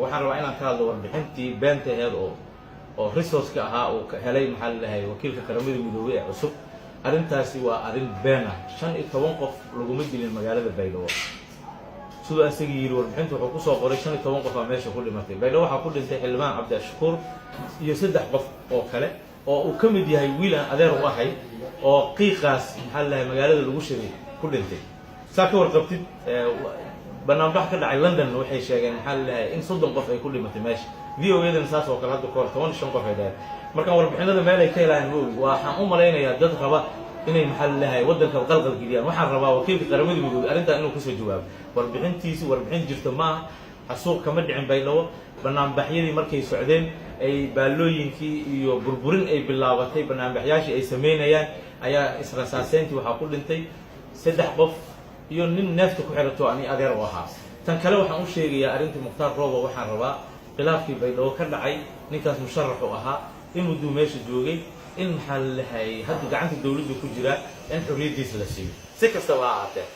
waxaan rabaa inaan ka hadlo warbixintii beenta aheed oo resource-ka ahaa uu helay maxaa la dhahay wakiilka qaramada midoobay ee cusub. arrintaasi waa arrin been ah. 15 qof laguma dilin magaalada Baydhabo sidoo asagii yiri warbixintu wuxuu ku soo qoray 15 qof oo meesha ku dhimatay. Baydhabo waxaa ku dhintay xildhibaan Cabdi Ashkuur iyo 3 qof oo kale oo uu ka mid yahay wiil aan adeer u ahay oo qiiqaas maxaa la dhahay magaalada lagu shiray ku dhintay. saa ka warqabtid barnaamij ka dhacay London waxay sheegeen maxaa la dhahay in 30 qof ay ku dhimatay meesha. VO-yadan saas oo kale hadda koor 15 qof ay dhahay. marka warbixinada meel ay ka helaan waxaan u maleynayaa dad raba inay maxaa la dhahay wadanka qalqal geliyaan. waxaan rabaa wakiilka qaramada midoobay arrintan inuu ku soo jawaabo. warbixintiisi warbixin jirta ma xasuuq kama dhicin Baydhabo. barnaamijyadii markay socdeen ay baalooyinkii iyo burburin ay bilaabatay barnaamijyaashii ay sameynayaan ayaa israasaaseyntii waxaa ku dhintay 3 qof iyo nin neefta ku xirato ani adeer u ahaa. tan kale waxaan u sheegayaa arrintii Mukhtaar Roobo waxaan rabaa khilaafkii Baydhabo ka dhacay ninkaas musharax u ahaa in uu meesha joogay in maxaa la dhahay hadda gacanta dawladda ku jira in xorriyadiisa la siiyo si kastaba ha ahaatee